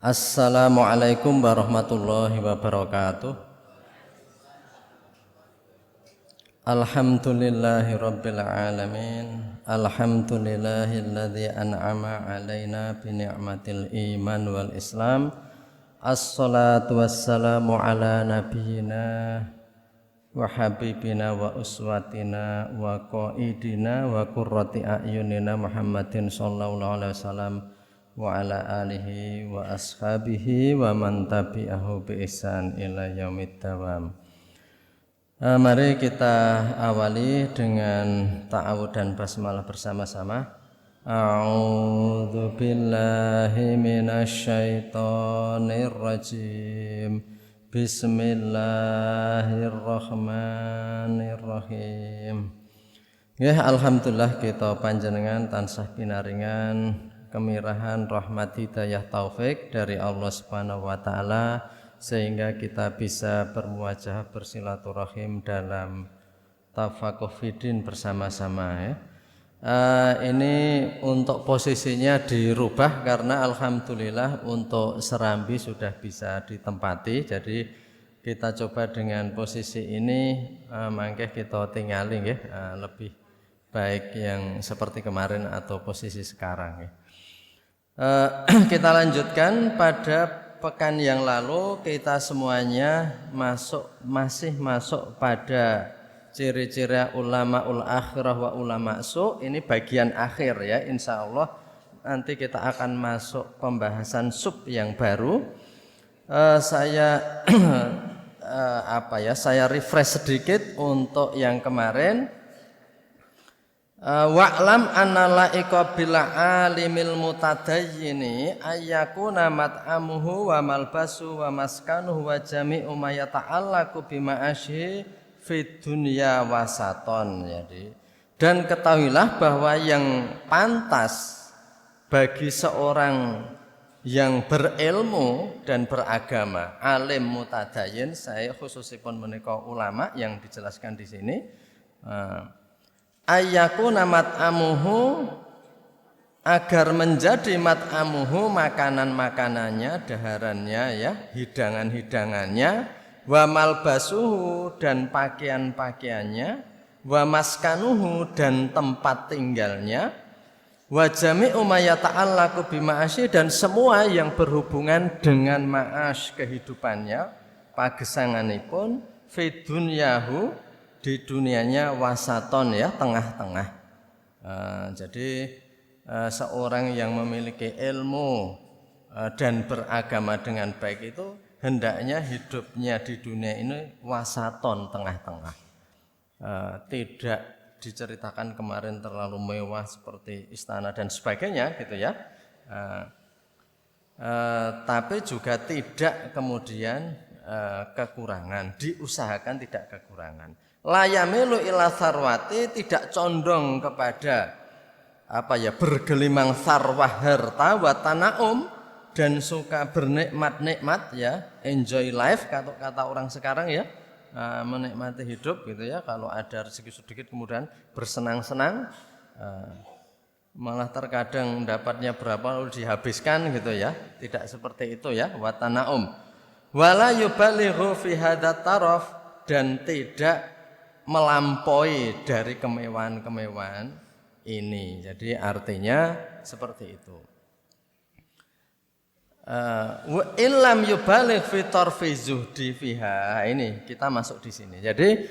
Assalamualaikum warahmatullahi wabarakatuh. Alhamdulillahi rabbil alamin. Alhamdulillahilladzi an'ama alaina bi ni'matil iman wal islam. Assalatu wassalamu ala nabiyyina wa habibina wa uswatina wa qaidina wa qurrati a'yunina Muhammadin sallallahu alaihi wasallam wa ala alihi wa ashabihi wa man tabi'ahu bi ihsan ila yaumid dawam. Mari kita awali dengan ta'awudz dan basmalah bersama-sama. A'udzu billahi minasyaitonir rajim. Bismillahirrahmanirrahim. Ya, alhamdulillah kita panjenengan tansah pinaringan kemirahan rahmat hidayah taufik dari Allah Subhanahu wa taala sehingga kita bisa bermuajah bersilaturahim dalam tafaqquh fiddin bersama-sama ya. Ini untuk posisinya dirubah karena alhamdulillah untuk serambi sudah bisa ditempati, jadi kita coba dengan posisi ini mangke kita tinggali ya, lebih baik yang seperti kemarin atau posisi sekarang ya. Kita lanjutkan. Pada pekan yang lalu kita semuanya masih masuk pada ciri-ciri ulamaul akhirah wa ulama su. Ini bagian akhir ya, insya Allah nanti kita akan masuk pembahasan sub yang baru. Saya refresh sedikit untuk yang kemarin. Wa'lam anna la'iqa bil alimil mutadayyini ayyakuna mat'amuhu wa malbasu wa maskanuhu wa jami'u ma yata'allaqu bima'asyi fid dunya wasaton. Jadi, dan ketahuilah bahwa yang pantas bagi seorang yang berilmu dan beragama, alim mutadayyin, saya khususipun menika ulama yang dijelaskan di sini, ayyakuna mat'amuhu, agar menjadi mat'amuhu makanan-makanannya, daharannya ya, hidangan-hidangannya, wa malbasuhu dan pakaian-pakaiannya, wa maskanuhu dan tempat tinggalnya, wa jami'u ma yata'allaqu bima'asyi dan semua yang berhubungan dengan ma'ash kehidupannya, pagesanganipun, fid dunyahu di dunianya wasaton ya, tengah-tengah. Jadi seorang yang memiliki ilmu dan beragama dengan baik itu hendaknya hidupnya di dunia ini wasaton, tengah-tengah. Tidak diceritakan kemarin terlalu mewah seperti istana dan sebagainya gitu ya. Tapi juga tidak kemudian kekurangan, diusahakan tidak kekurangan. Layamilu ila sarwati, tidak condong kepada bergelimang sarwah harta wa tanaum, dan suka bernikmat-nikmat ya, enjoy life kata orang sekarang ya, menikmati hidup gitu ya. Kalau ada rezeki sedikit kemudian bersenang-senang, malah terkadang dapatnya berapa lalu dihabiskan gitu ya. Tidak seperti itu ya, wa tanaum. Wala yubalighu fi hadat taraf, dan tidak melampaui dari kemewahan-kemewahan ini. Jadi artinya seperti itu. Wa illam yubaligh fi tarfi zuhdi fiha. Ini kita masuk di sini. Jadi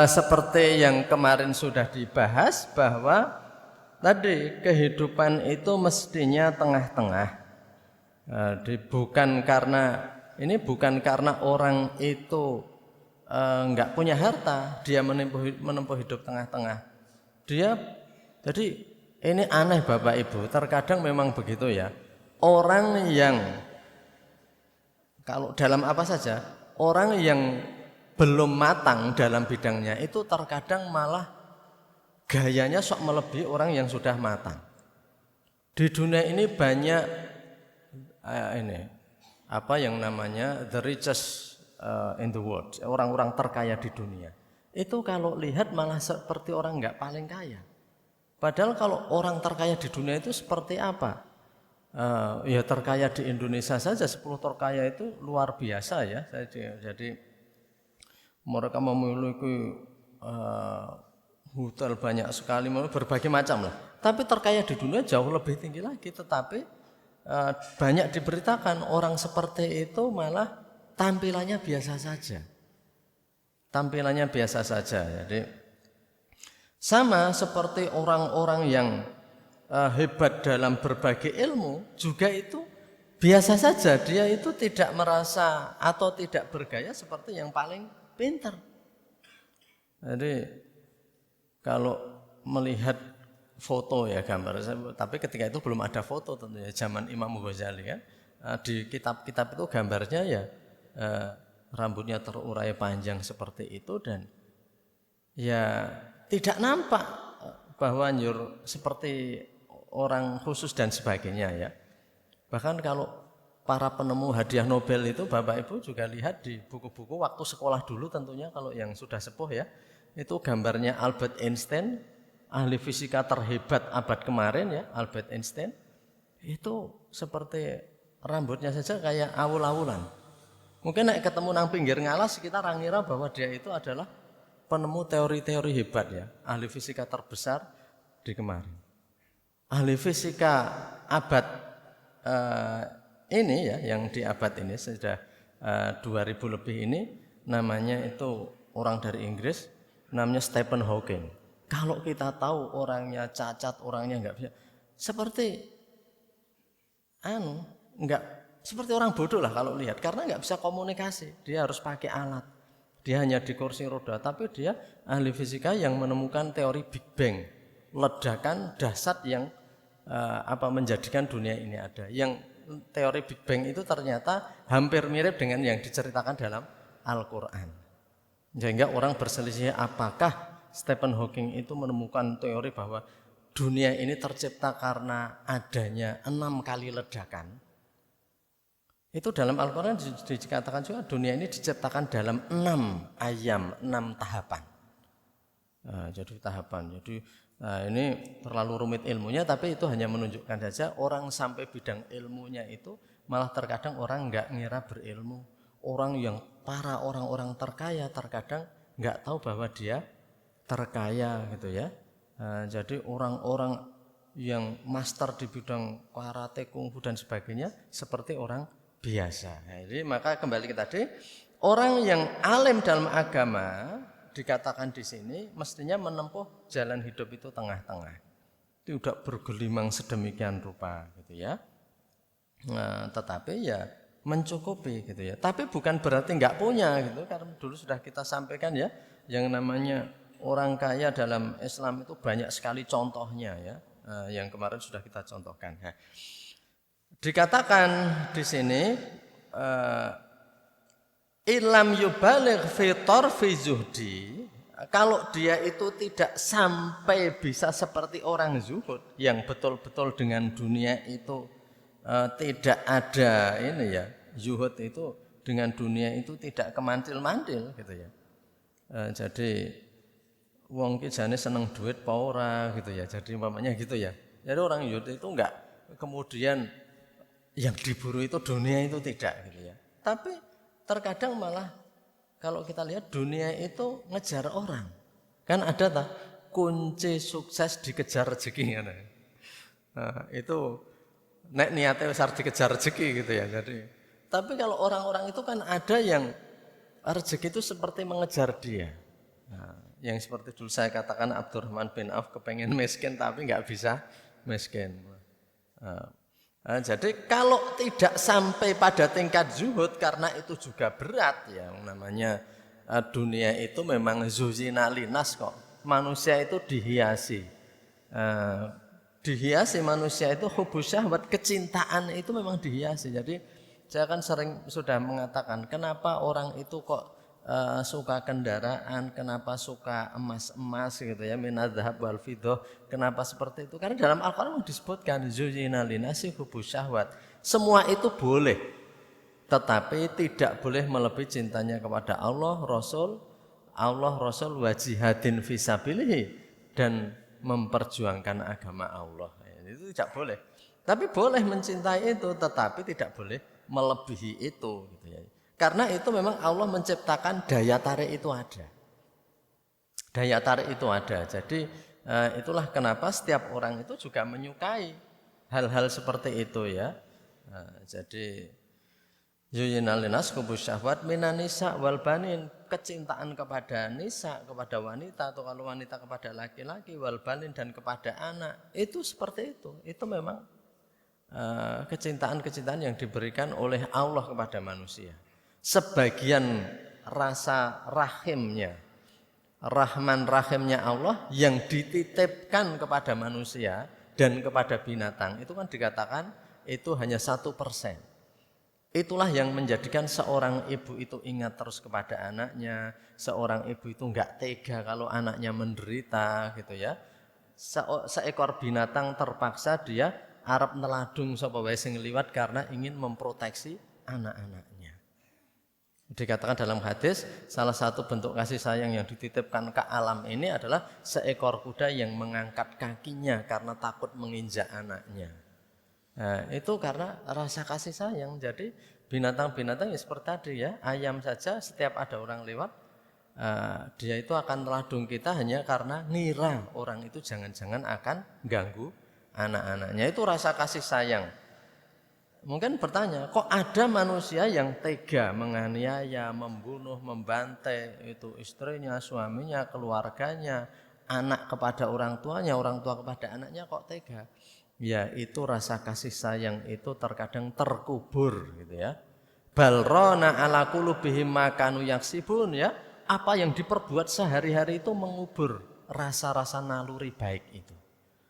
seperti yang kemarin sudah dibahas bahwa tadi kehidupan itu mestinya tengah-tengah. Bukan karena orang itu enggak punya harta, dia menempuh hidup tengah-tengah. Jadi ini aneh Bapak Ibu, terkadang memang begitu ya. Orang yang kalau dalam apa saja, orang yang belum matang dalam bidangnya itu terkadang malah gayanya sok melebihi orang yang sudah matang. Di dunia ini banyak the richest in the world, orang-orang terkaya di dunia. Itu kalau lihat malah seperti orang enggak paling kaya. Padahal kalau orang terkaya di dunia itu seperti apa? ya terkaya di Indonesia saja 10 terkaya itu luar biasa ya. Jadi mereka memiliki hotel banyak sekali, berbagai macam lah. Tapi terkaya di dunia jauh lebih tinggi lagi. Tetapi banyak diberitakan orang seperti itu malah tampilannya biasa saja. Tampilannya biasa saja. Jadi sama seperti orang-orang yang hebat dalam berbagai ilmu juga itu biasa saja. Dia itu tidak merasa atau tidak bergaya seperti yang paling pintar. Jadi kalau melihat foto ya gambar, tapi ketika itu belum ada foto tentunya zaman Imam Ghazali kan, di kitab-kitab itu gambarnya ya rambutnya terurai panjang seperti itu dan ya tidak nampak bahwa seperti orang khusus dan sebagainya ya. Bahkan kalau para penemu hadiah Nobel itu Bapak Ibu juga lihat di buku-buku waktu sekolah dulu tentunya kalau yang sudah sepuh ya, itu gambarnya Albert Einstein, ahli fisika terhebat abad kemarin ya, Albert Einstein. Itu seperti rambutnya saja kayak awul-awulan. Mungkin naik ketemu nang pinggir ngalas kita ngira bahwa dia itu adalah penemu teori-teori hebat ya, ahli fisika terbesar di kemarin. Ahli fisika abad ini ya, yang di abad ini sudah 2000 lebih ini, namanya itu orang dari Inggris, namanya Stephen Hawking. Kalau kita tahu orangnya cacat, orangnya nggak bisa, seperti nggak seperti orang bodoh lah kalau lihat, karena nggak bisa komunikasi, dia harus pakai alat, dia hanya di kursi roda, tapi dia ahli fisika yang menemukan teori Big Bang, ledakan dahsyat yang menjadikan dunia ini ada. Yang teori Big Bang itu ternyata hampir mirip dengan yang diceritakan dalam Al-Quran. Sehingga orang berselisih apakah Stephen Hawking itu menemukan teori bahwa dunia ini tercipta karena adanya 6 kali ledakan. Itu dalam Al-Quran dikatakan juga dunia ini diciptakan dalam 6 ayam, 6 tahapan. Jadi tahapan. Jadi ini terlalu rumit ilmunya, tapi itu hanya menunjukkan saja orang sampai bidang ilmunya itu malah terkadang orang nggak ngira berilmu. Orang yang para orang-orang terkaya terkadang nggak tahu bahwa dia terkaya gitu ya. Jadi orang-orang yang master di bidang karate, kungfu dan sebagainya seperti orang biasa. Jadi maka kembali ke tadi, orang yang alim dalam agama dikatakan di sini mestinya menempuh jalan hidup itu tengah-tengah. Tidak bergelimang sedemikian rupa gitu ya. Tetapi ya mencukupi gitu ya. Tapi bukan berarti nggak punya gitu, karena dulu sudah kita sampaikan ya, yang namanya orang kaya dalam Islam itu banyak sekali contohnya ya. Yang kemarin sudah kita contohkan. Dikatakan di sini ilam yubaligh fi tarfi zuhdi, kalau dia itu tidak sampai bisa seperti orang zuhud yang betul-betul dengan dunia itu tidak ada ini ya, zuhud itu dengan dunia itu tidak kemantil-mantil gitu ya. Jadi wong ki jane seneng duit apa ora gitu ya. Jadi umpamanya gitu ya. Jadi orang zuhud itu enggak kemudian yang diburu itu dunia itu tidak gitu ya. Tapi terkadang malah kalau kita lihat dunia itu ngejar orang. Kan ada tak kunci sukses dikejar rezeki kan. Nah, itu nek niatnya besar dikejar rezeki gitu ya. Jadi tapi kalau orang-orang itu kan ada yang rezeki itu seperti mengejar dia. Nah, yang seperti dulu saya katakan Abdurrahman bin Auf kepengen miskin tapi nggak bisa miskin. Jadi kalau tidak sampai pada tingkat zuhud, karena itu juga berat ya, namanya dunia itu memang zuzina linas kok. Manusia itu dihiasi. Dihiasi manusia itu hubbu syahwat, kecintaan itu memang dihiasi. Jadi saya kan sering sudah mengatakan kenapa orang itu kok suka kendaraan, kenapa suka emas-emas gitu ya, minadzhab wal fiddah, kenapa seperti itu? Karena dalam Al-Qur'an disebutkan zuyyina linasi hubbu syahwat. Semua itu boleh, tetapi tidak boleh melebihi cintanya kepada Allah, Rasul wa jihadin fisabilihi, dan memperjuangkan agama Allah. Itu tidak boleh. Tapi boleh mencintai itu, tetapi tidak boleh melebihi itu gitu ya. Karena itu memang Allah menciptakan daya tarik itu ada. Daya tarik itu ada. Jadi itulah kenapa setiap orang itu juga menyukai hal-hal seperti itu ya. Jadi yuyinalinas kubus syahwat minan nisa wal banin, kecintaan kepada nisa, kepada wanita, atau kalau wanita kepada laki-laki, wal banin, dan kepada anak, itu seperti itu. Itu memang kecintaan-kecintaan yang diberikan oleh Allah kepada manusia. Sebagian rasa rahimnya, rahman rahimnya Allah yang dititipkan kepada manusia dan kepada binatang, itu kan dikatakan itu hanya 1%. Itulah yang menjadikan seorang ibu itu ingat terus kepada anaknya, seorang ibu itu enggak tega kalau anaknya menderita gitu ya. Seekor binatang terpaksa dia arep neladung sapa wae sing liwat karena ingin memproteksi anak-anaknya. Dikatakan dalam hadis, salah satu bentuk kasih sayang yang dititipkan ke alam ini adalah seekor kuda yang mengangkat kakinya karena takut menginjak anaknya. Nah, itu karena rasa kasih sayang. Jadi binatang-binatang ya seperti tadi ya, ayam saja setiap ada orang lewat, dia itu akan meladung kita hanya karena ngira orang itu jangan-jangan akan ganggu anak-anaknya. Itu rasa kasih sayang. Mungkin bertanya, kok ada manusia yang tega menganiaya, membunuh, membantai itu istrinya, suaminya, keluarganya, anak kepada orang tuanya, orang tua kepada anaknya, kok tega? Ya, itu rasa kasih sayang itu terkadang terkubur gitu ya. Balrona ala qulubihim makanu yaksibun ya. Apa yang diperbuat sehari-hari itu mengubur rasa-rasa naluri baik itu.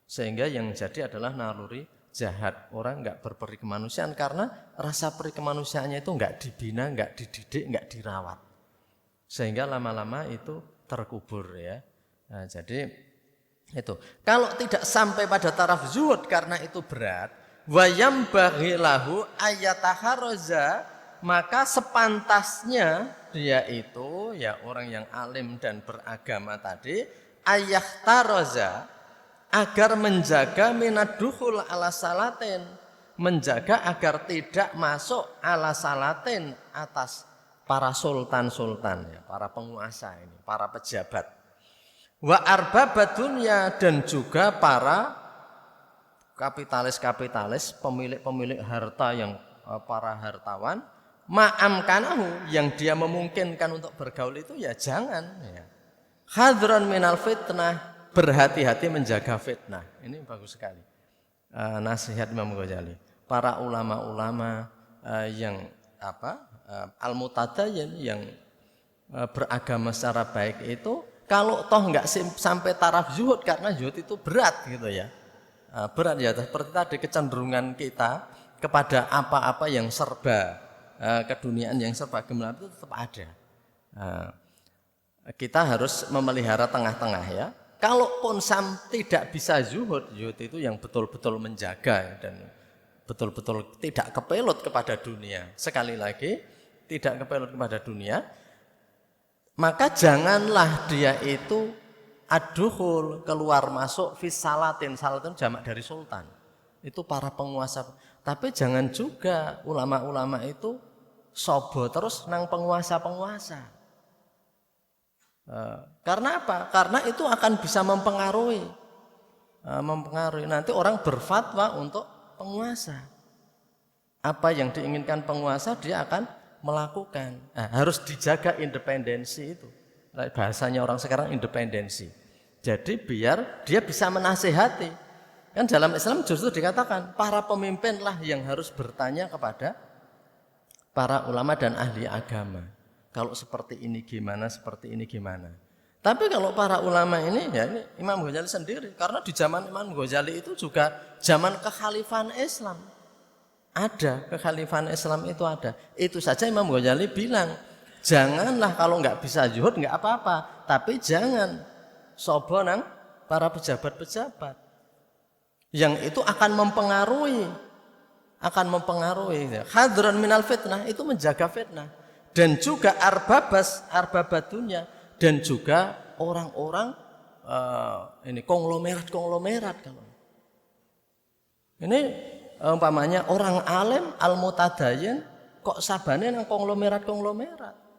Sehingga yang jadi adalah naluri jahat. Orang enggak berperi kemanusiaan karena rasa peri kemanusiaannya itu enggak dibina, enggak dididik, enggak dirawat. Sehingga lama-lama itu terkubur ya. Nah, jadi itu. Kalau tidak sampai pada taraf zuhud karena itu berat, wayam baghilahu ayataharoza, maka sepantasnya dia itu ya orang yang alim dan beragama tadi ayahtaroza, agar menjaga minaduhul ala salatin, menjaga agar tidak masuk ala salatin atas para sultan-sultan ya, para penguasa ini, para pejabat. Wa arbabad dunya, dan juga para kapitalis-kapitalis, pemilik-pemilik harta yang para hartawan, ma'amkanahu, yang dia memungkinkan untuk bergaul itu ya jangan ya. Hadran minal fitnah, berhati-hati menjaga fitnah. Ini bagus sekali. Nasihat Imam Ghazali. Para ulama-ulama yang al-mutadayyin, yang beragama secara baik itu, kalau toh enggak sampai taraf zuhud, karena zuhud itu berat gitu ya. Berat ya, seperti tadi kecenderungan kita kepada apa-apa yang serba keduniaan, yang serba gemilang itu tetap ada. Kita harus memelihara tengah-tengah ya. Kalaupun tidak bisa zuhud, zuhud itu yang betul-betul menjaga dan betul-betul tidak kepelut kepada dunia. Sekali lagi, tidak kepelut kepada dunia, maka janganlah dia itu aduhul, keluar masuk fisalatin. Salatin jamak dari sultan, itu para penguasa. Tapi jangan juga ulama-ulama itu sobo terus nang penguasa-penguasa. Karena apa? Karena itu akan bisa mempengaruhi nanti orang berfatwa untuk penguasa. Apa yang diinginkan penguasa dia akan melakukan. Nah, harus dijaga independensi itu. Bahasanya orang sekarang independensi. Jadi biar dia bisa menasehati. Kan dalam Islam justru dikatakan para pemimpinlah yang harus bertanya kepada para ulama dan ahli agama. Kalau seperti ini gimana, seperti ini gimana. Tapi kalau para ulama ini, ya ini Imam Ghazali sendiri. Karena di zaman Imam Ghazali itu juga zaman kekhalifahan Islam. Ada, kekhalifahan Islam itu ada. Itu saja Imam Ghazali bilang, janganlah kalau nggak bisa zuhud nggak apa-apa, tapi jangan sobo nang para pejabat-pejabat. Yang itu akan mempengaruhi. Hadran minal fitnah, itu menjaga fitnah. Dan juga arbabad dunya, dan juga orang-orang ini konglomerat kalau. Ini umpamanya orang alim al-mutadayin kok sabane nang konglomerat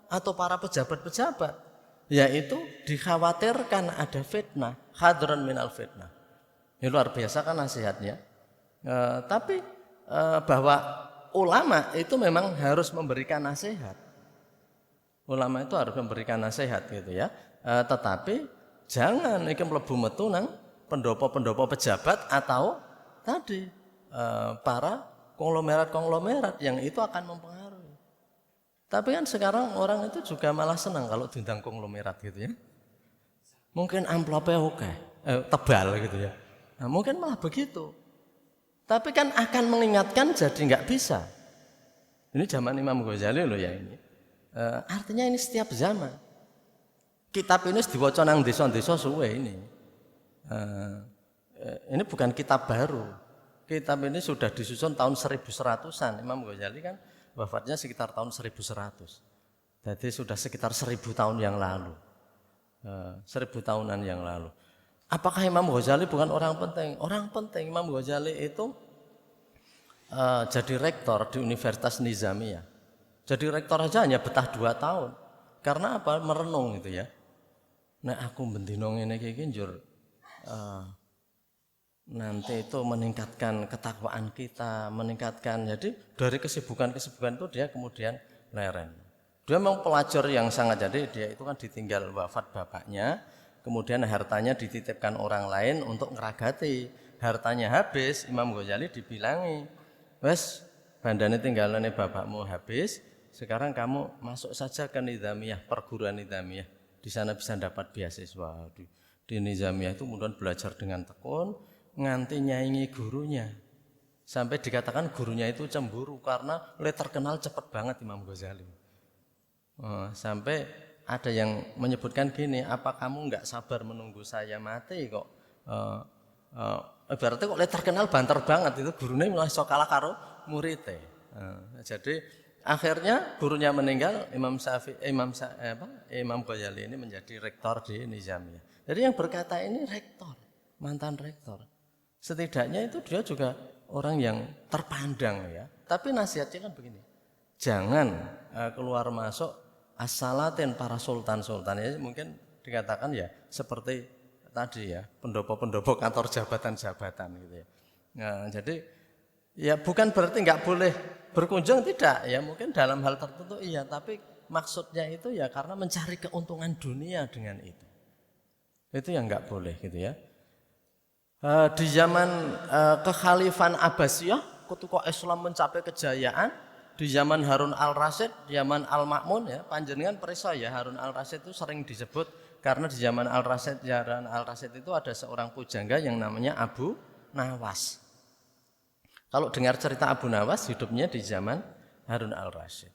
atau para pejabat-pejabat, yaitu dikhawatirkan ada fitnah, hadron minal fitnah. Ini luar biasa kan nasihatnya. Tapi bahwa ulama itu memang harus memberikan nasihat. Ulama itu harus memberikan nasihat gitu ya. Tetapi jangan iki mlebu metu nang pendopo-pendopo pejabat atau tadi para konglomerat yang itu akan mempengaruhi. Tapi kan sekarang orang itu juga malah senang kalau diundang konglomerat gitu ya. Mungkin amplopnya oke, tebal gitu ya. Nah, mungkin malah begitu. Tapi kan akan mengingatkan jadi nggak bisa. Ini zaman Imam Ghazali loh ya ini. Artinya ini setiap zaman. Kitab ini diwaca nang desa-desa suwe ini. Ini bukan kitab baru. Kitab ini sudah disusun tahun 1100-an. Imam Ghazali kan wafatnya sekitar tahun 1100. Jadi sudah sekitar 1000 tahun yang lalu. 1000 tahunan yang lalu. Apakah Imam Ghazali bukan orang penting? Orang penting. Imam Ghazali itu jadi rektor di Universitas Nizamiyah. Jadi rektor aja hanya betah 2 tahun. Karena apa? Merenung gitu ya. Nah aku bendino ngene iki njur nanti itu meningkatkan ketakwaan kita, meningkatkan. Jadi dari kesibukan-kesibukan itu dia kemudian leren. Dia memang pelajar yang sangat, jadi dia itu kan ditinggal wafat bapaknya, kemudian hartanya dititipkan orang lain untuk ngeragati. Hartanya habis, Imam Ghazali dibilangi, wes bandane tinggalane bapakmu habis, sekarang kamu masuk saja ke Nizamiyah, perguruan Nizamiyah. Di sana bisa dapat beasiswa. Di Nizamiyah itu kemudian belajar dengan tekun, nganti nyaingi gurunya. Sampai dikatakan gurunya itu cemburu karena terkenal cepat banget Imam Ghazali. Sampai ada yang menyebutkan gini, apa kamu nggak sabar menunggu saya mati kok? Berarti kok terkenal banter banget itu gurunya malah sok kalah karo muridnya. Jadi akhirnya gurunya meninggal, Imam Ghazali ini menjadi rektor di Nizamiyah. Jadi yang berkata ini rektor, mantan rektor. Setidaknya itu dia juga orang yang terpandang ya. Tapi nasihatnya kan begini, jangan keluar masuk as-salatin para sultan-sultan ya, mungkin dikatakan ya seperti tadi ya pendopo-pendopo kantor jabatan-jabatan gitu ya. Nah, jadi ya bukan berarti nggak boleh berkunjung, tidak ya, mungkin dalam hal tertentu iya, tapi maksudnya itu ya karena mencari keuntungan dunia dengan itu yang nggak boleh gitu ya. Di zaman kekhalifan Abbasiyah ketika Islam mencapai kejayaan, di zaman Harun al-Rasyid, zaman Al-Ma'mun ya, panjenengan perisa ya Harun al-Rasyid itu sering disebut karena di zaman Harun al-Rasyid itu ada seorang pujangga yang namanya Abu Nawas. Kalau dengar cerita Abu Nawas hidupnya di zaman Harun al-Rasyid.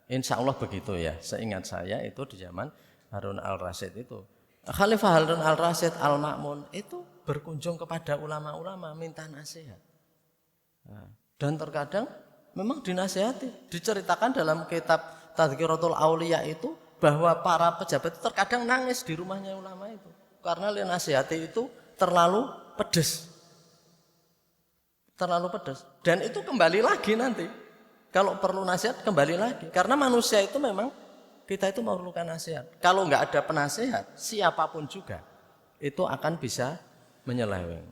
Insya Allah begitu ya, seingat saya itu di zaman Harun al-Rasyid itu. Khalifah Harun al-Rasyid Al-Ma'mun itu berkunjung kepada ulama-ulama minta nasihat. Dan terkadang memang dinasihati. Diceritakan dalam kitab Tadhkiratul Auliya itu bahwa para pejabat itu terkadang nangis di rumahnya ulama itu karena nasihati itu terlalu pedas. Terlalu pedas. Dan itu kembali lagi nanti. Kalau perlu nasihat kembali lagi. Karena manusia itu memang kita itu memerlukan nasihat. Kalau nggak ada penasihat, siapapun juga itu akan bisa menyeleweng.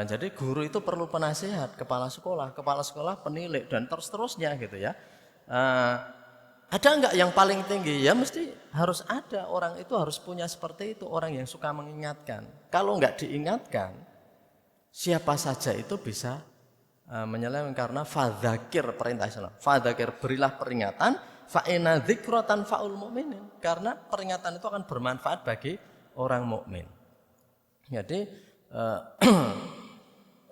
Jadi guru itu perlu penasihat, kepala sekolah penilik dan terus-terusnya gitu ya. Ada enggak yang paling tinggi? Ya mesti harus ada, orang itu harus punya seperti itu, orang yang suka mengingatkan. Kalau enggak diingatkan, siapa saja itu bisa menyeleweng karena fadzakir perintah Islam. Fadzakir berilah peringatan, fa inna dzikra tanfa'ul mu'minin. Karena peringatan itu akan bermanfaat bagi orang mukmin. Jadi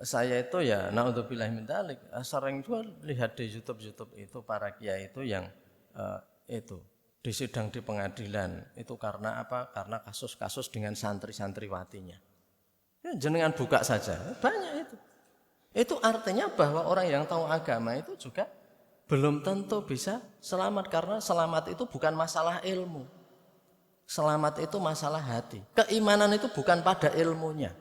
saya itu ya naudzubillah min dzalik sering juga lihat di YouTube itu para kiai itu yang itu disidang di pengadilan itu karena apa? Karena kasus-kasus dengan santri-santriwatinya. Ya, jenengan buka saja banyak itu. Itu artinya bahwa orang yang tahu agama itu juga belum tentu bisa selamat karena selamat itu bukan masalah ilmu. Selamat itu masalah hati. Keimanan itu bukan pada ilmunya.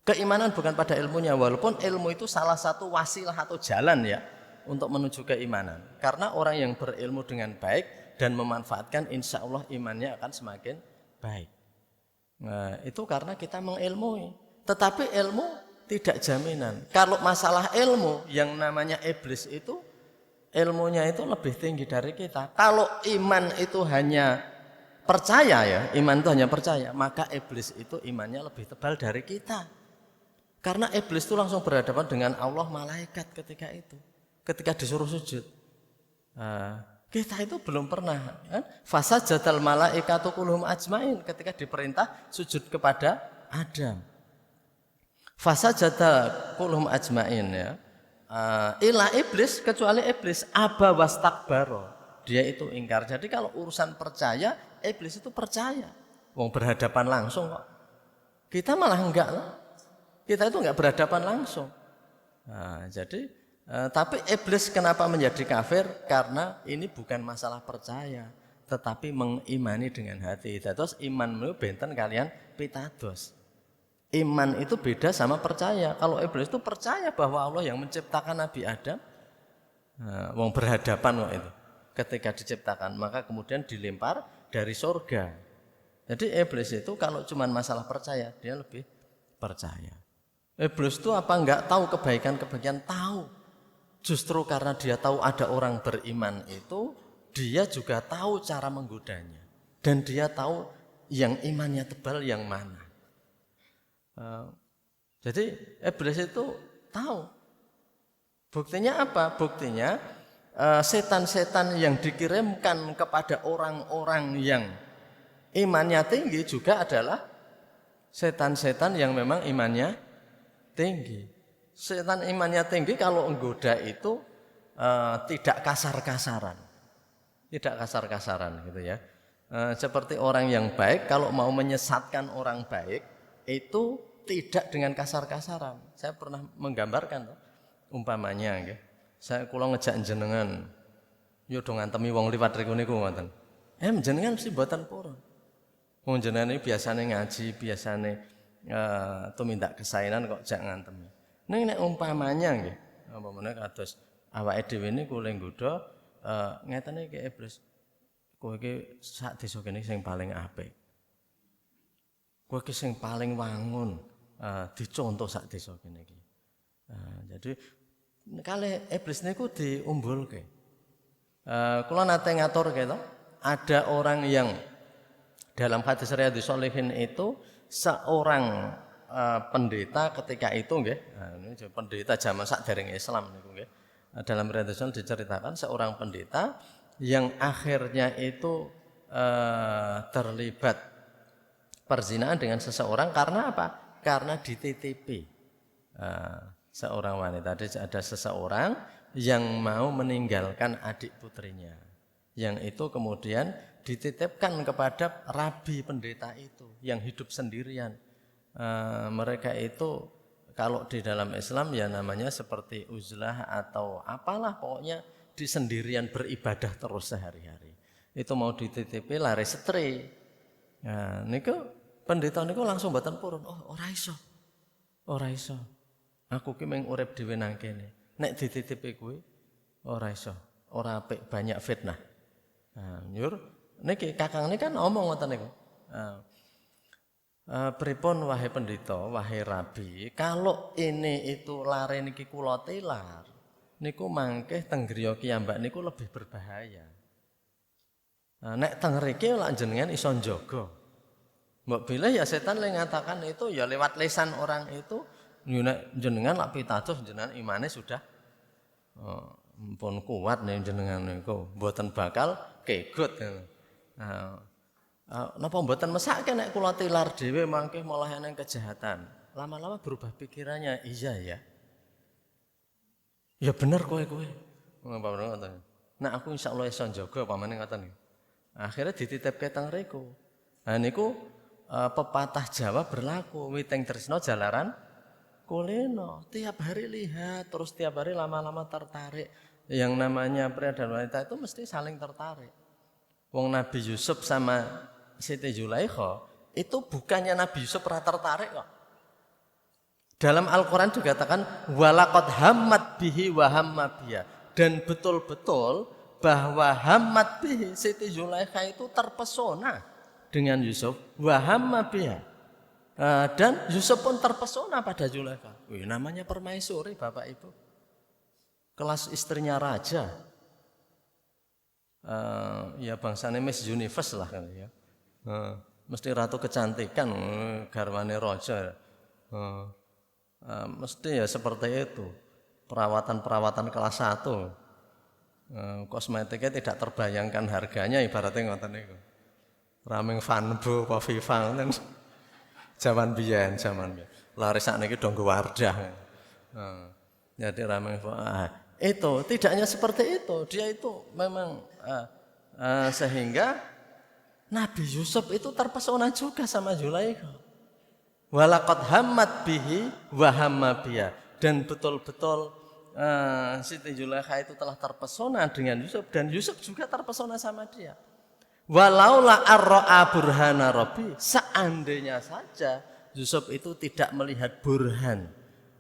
Keimanan bukan pada ilmunya, walaupun ilmu itu salah satu wasilah atau jalan ya untuk menuju keimanan. Karena orang yang berilmu dengan baik dan memanfaatkan, insya Allah imannya akan semakin baik. Nah, itu karena kita mengilmui. Tetapi ilmu tidak jaminan. Kalau masalah ilmu, yang namanya iblis itu ilmunya itu lebih tinggi dari kita. Kalau iman itu hanya percaya ya, iman itu hanya percaya, maka iblis itu imannya lebih tebal dari kita. Karena iblis itu langsung berhadapan dengan Allah, malaikat ketika itu. Ketika disuruh sujud. Nah, kita itu belum pernah. Fasajadal malaikatu kulluhum ajmain. Ketika diperintah sujud kepada Adam. Fasajadal kulluhum ajmain ya. Ila iblis, kecuali iblis. Aba wastakbaro. Dia itu ingkar. Jadi kalau urusan percaya, iblis itu percaya. Wong berhadapan langsung kok. Kita malah enggak lah. Kita itu enggak berhadapan langsung. Nah, jadi tapi iblis kenapa menjadi kafir? Karena ini bukan masalah percaya, tetapi mengimani dengan hati. Terus imanmu benten kalian pitados. Iman itu beda sama percaya. Kalau iblis itu percaya bahwa Allah yang menciptakan Nabi Adam, wong berhadapan kok itu. Ketika diciptakan, maka kemudian dilempar dari surga. Jadi iblis itu kalau cuma masalah percaya, dia lebih percaya. Iblis itu apa enggak tahu kebaikan-kebaikan? Tahu. Justru karena dia tahu ada orang beriman itu, dia juga tahu cara menggodanya. Dan dia tahu yang imannya tebal yang mana. Jadi iblis itu tahu. Buktinya apa? Buktinya setan-setan yang dikirimkan kepada orang-orang yang imannya tinggi juga adalah setan-setan yang memang imannya tinggi. Setan imannya tinggi kalau menggoda itu tidak kasar-kasaran. Tidak kasar-kasaran gitu ya. Seperti orang yang baik kalau mau menyesatkan orang baik itu tidak dengan kasar-kasaran. Saya pernah menggambarkan umpamanya nggih. Saya kula ngejak jenengan yo do ngantemi wong liwat riku niku ngoten. Jenengan mesti mboten purun. Wong jenengan iki biasane ngaji, biasane tumindak kesainan kok jak ngantemi. Nek umpamanya nggih, umpamane kados awake dhewe niku le nggodha ngeten iki iblis. Kowe iki sak desa kene sing paling apik. Kowe iki sing paling wangun, dicontoh sak desa kene iki. Jadi kali iblis niku diumbulke. Kula nate ngaturke to, ada orang yang dalam hadis Riyadhus Shalihin itu seorang pendeta ketika itu nggih, ini pendeta zaman sakderenge Islam niku nggih. Dalam Riyadhus Shalihin diceritakan seorang pendeta yang akhirnya itu terlibat perzinahan dengan seseorang karena apa? Karena dititipi seorang wanita. Ada seseorang yang mau meninggalkan adik putrinya, yang itu kemudian dititipkan kepada rabi pendeta itu yang hidup sendirian. Mereka itu kalau di dalam Islam ya namanya seperti uzlah atau apalah, pokoknya di sendirian beribadah terus sehari-hari. Itu mau dititipi lari setri. Nah, niku pendeta niku langsung mboten purun. Oh, ora iso. Ora iso. Aku ki mung urip dhewe nang kene. Nek dititipi kuwi ora iso. Ora apik, banyak fitnah. Nah, nyur niki kakang niki kan omong ngoten niku. Pripun wahai pendeta, wahai rabi, kalau ini itu lare niki kula tilar, niku mangke teng griya kiyambak niku lebih berbahaya. Nek teng mriki lak jenengan iso njaga. Mbok bilih ya setan le ngatakan itu ya lewat lisan orang itu, nek jenengan lak pitados jenengan imane sudah pun kuat nih jenengan niku, mboten bakal kegut. Napa mboten mesake nek kula tilar dhewe mangke malah eneng kejahatan. Lama-lama berubah pikirannya, iya ya. Ya bener kowe. Nah aku insyaallah iso njaga pamane ngoten. Akhirnya dititipke teng mriku. Nah niku pepatah Jawa berlaku, witing tresna jalaran kulino. Tiap hari lihat, terus tiap hari lama-lama tertarik. Yang namanya pria dan wanita itu mesti saling tertarik. Wong Nabi Yusuf sama Siti Zulaikha itu bukannya Nabi Yusuf pernah tertarik kok. Dalam Al-Quran juga katakan walaqad hammat bihi wa hamma biha, dan betul-betul bahwa hammat bihi, Siti Zulaikha itu terpesona dengan Yusuf, wa hamma biha, dan Yusuf pun terpesona pada Zulaikha. Wih, namanya permaisuri Bapak Ibu, kelas istrinya raja, ya bangsane Miss Universe lah kan ya, mesti ratu kecantikan, garwane raja. Mesti ya seperti itu, perawatan kelas 1, kosmetiknya tidak terbayangkan harganya, ibaratnya ngoten niku. Raming Vanbo, Viva ngoten. Zaman biyen. Laris sakniki do nggo Wardah. Jadi raming itu tidak hanya seperti itu, dia itu memang sehingga Nabi Yusuf itu terpesona juga sama Zulaikha. Walaqad hammat bihi wa hamma biha, dan betul-betul Siti Zulaikha itu telah terpesona dengan Yusuf, dan Yusuf juga terpesona sama dia. Walaula arra'a burhana rabbi, seandainya saja Yusuf itu tidak melihat burhan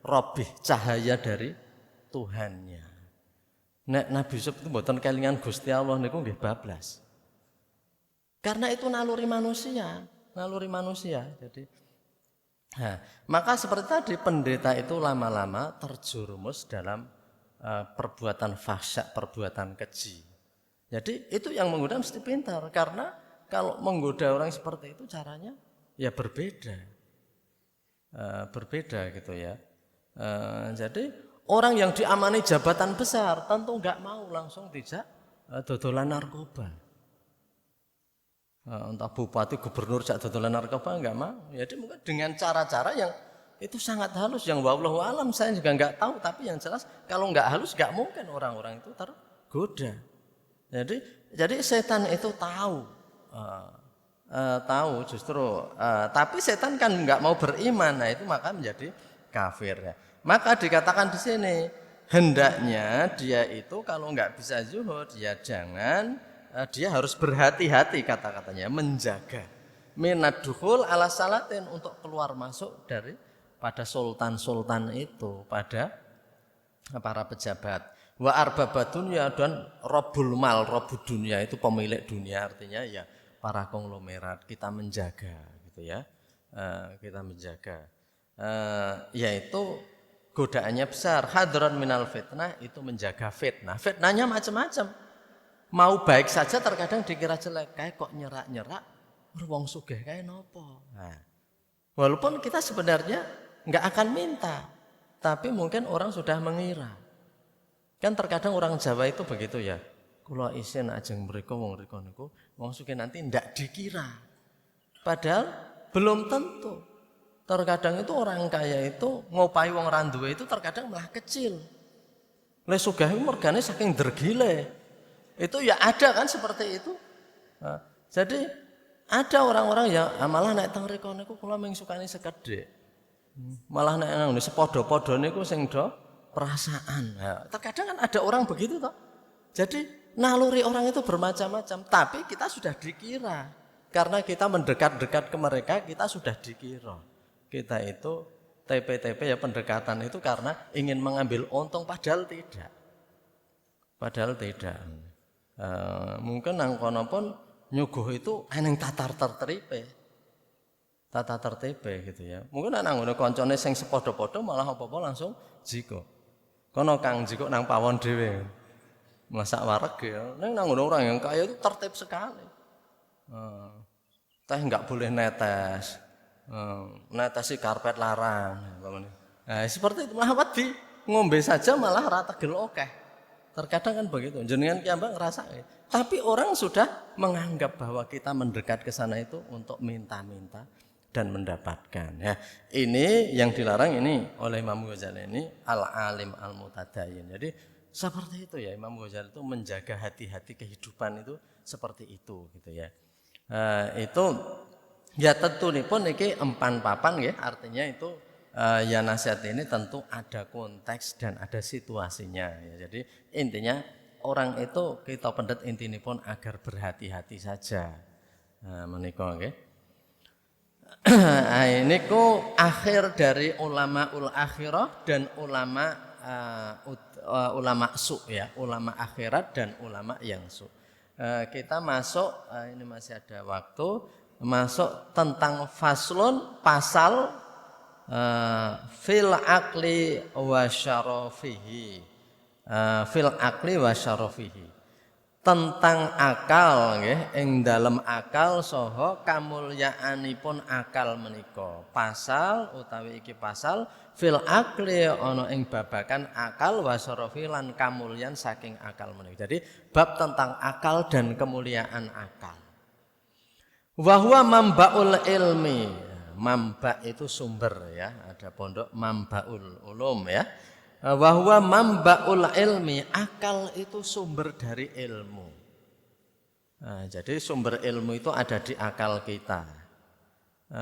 rabbi, cahaya dari Tuhannya. Nek Nabi Yusuf itu mboten kelingan Gusti Allah niku nggih bablas. Karena itu naluri manusia. Jadi maka seperti tadi, pendeta itu lama-lama terjerumus dalam perbuatan fahsya, perbuatan keji. Jadi itu yang menggoda mesti pintar, karena kalau menggoda orang seperti itu caranya ya berbeda gitu ya. Jadi orang yang diamani jabatan besar tentu nggak mau langsung dijak dodolan narkoba. Entah bupati, gubernur jak dodolan narkoba enggak mau. Jadi mungkin dengan cara-cara yang itu sangat halus, yang wallahu alam saya juga enggak tahu, tapi yang jelas kalau enggak halus enggak mungkin orang-orang itu tergoda. Jadi setan itu tahu justru, tapi setan kan enggak mau beriman, nah itu maka menjadi kafir ya. Maka dikatakan di sini hendaknya dia itu kalau enggak bisa zuhud, ya dia harus berhati-hati, kata-katanya menjaga minaddukhul ala salatin, untuk keluar masuk dari pada sultan itu, pada para pejabat. Wa arbabad dunya, dan robul mal, robud dunia itu pemilik dunia, artinya ya para konglomerat. Kita menjaga gitu ya, kita menjaga, yaitu godaannya besar. Hadron minal fitnah, itu menjaga fitnah. Fitnahnya macam-macam. Mau baik saja terkadang dikira jelek, kayak kok nyerak-nyerak, wong sugih kayak nopo. Nah, walaupun kita sebenarnya nggak akan minta, tapi mungkin orang sudah mengira. Kan terkadang orang Jawa itu begitu ya. Kula isin ajeng mriku wong rika niku wong sugih, nanti ndak dikira. Padahal belum tentu. Terkadang itu orang kaya itu ngopai wong ra duwe itu terkadang malah kecil. Le sugih mergane saking dergile. Itu ya ada kan seperti itu. Nah, jadi ada orang-orang yang malah nek teng rika niku kula mung sukani sekedhik. Malah nek ngono sepadha-padha niku sing do perasaan. Nah, terkadang kan ada orang begitu toh. Jadi naluri orang itu bermacam-macam, tapi kita sudah dikira. Karena kita mendekat-dekat ke mereka, kita sudah dikira. Kita itu TP-TP ya, pendekatan itu karena ingin mengambil untung, padahal tidak. Mungkin nang kono pun nyuguh itu eneng tata tertipe gitu ya. Mungkin nang ngono kancane sing sepadha-padha malah apa-apa langsung jiko. Kono Kang jiko nang pawon dhewe. Masak wareg ya. Nang ngono orang yang kaya itu tertib sekali. Teh enggak boleh netes. Netesi karpet larang. Nah, seperti itu malah wedi ngombe saja malah rata tegel akeh. Terkadang kan begitu, jenengan kiambang ngerasa. Tapi orang sudah menganggap bahwa kita mendekat ke sana itu untuk minta-minta dan mendapatkan. Ya, ini yang dilarang ini oleh Imam Ghazali ini al-alim al-mutadayyin. Jadi seperti itu ya, Imam Ghazali itu menjaga hati-hati kehidupan itu seperti itu gitu ya. Itu ya tentu nih pun iki empan papan ya, artinya itu ya nasihat ini tentu ada konteks dan ada situasinya ya. Jadi intinya orang itu kita pendet intinipun agar berhati-hati saja. Menika nggih. Ini ku akhir dari ulama ul akhirah dan ulama ulama su ya, ulama akhirat dan ulama yang su. Kita masuk ini masih ada waktu masuk tentang faslun pasal fil akli wa syarafihi. Fil akli wa syarafihi. Tentang akal nggih ing dalem akal saha kamulyaanipun akal menika. Pasal utawi iki pasal fil akli ana ing babakan akal wa syarafi lan kamulyan saking akal menika. Jadi bab tentang akal dan kemuliaan akal. Wa huwa mambaul ilmi. Mamba itu sumber ya, ada pondok Mambaul Ulum ya. Wa huwa mambaul ilmi, akal itu sumber dari ilmu. Nah, jadi sumber ilmu itu ada di akal kita.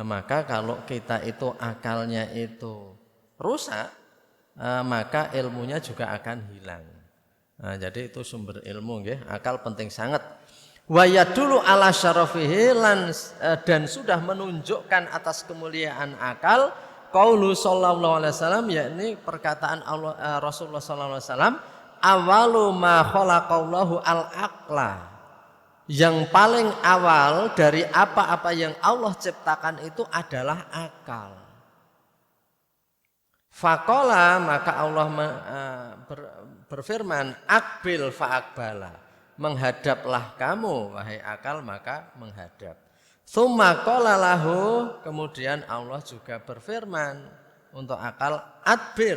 Maka kalau kita itu akalnya itu rusak, maka ilmunya juga akan hilang. Jadi itu sumber ilmu nggih, akal penting sangat. Wa yadulu ala syarafihi dan sudah menunjukkan atas kemuliaan akal qaulu sallallahu alaihi wasallam, yakni perkataan Allah Rasulullah sallallahu alaihi wasallam, awalu ma khalaqallahu al-aqla. Yang paling awal dari apa-apa yang Allah ciptakan itu adalah akal. Faqala, maka Allah berfirman, akbil fa'akbala. Menghadaplah kamu wahai akal, maka menghadap. Tsumma qala lahu, kemudian Allah juga berfirman untuk akal, adbir,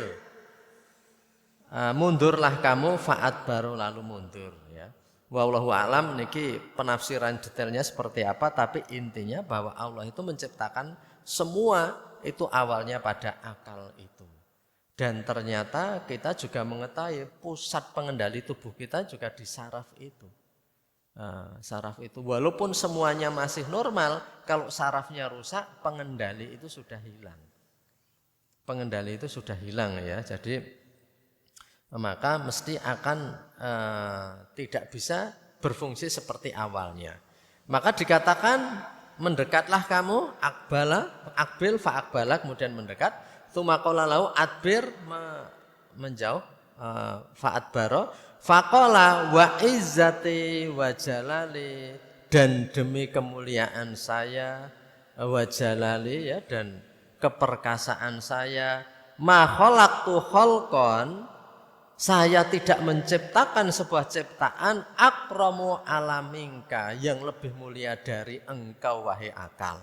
mundurlah kamu, fa'adbaru, lalu mundur ya. Wallahu alam, niki penafsiran detailnya seperti apa, tapi intinya bahwa Allah itu menciptakan semua itu awalnya pada akal itu. Dan ternyata kita juga mengetahui pusat pengendali tubuh kita juga di saraf itu. Saraf itu walaupun semuanya masih normal, kalau sarafnya rusak pengendali itu sudah hilang. Pengendali itu sudah hilang ya. Jadi maka mesti akan tidak bisa berfungsi seperti awalnya. Maka dikatakan mendekatlah kamu, akbil fa'akbala, kemudian mendekat. Tsumma qala lahu adbir, menjauh, fa'adbara. Faqala wa izzati wa jalali, dan demi kemuliaan saya, wa jalali ya, dan keperkasaan saya, ma khalaqtu khalqan, saya tidak menciptakan sebuah ciptaan akramu alaminka, yang lebih mulia dari engkau wahai akal.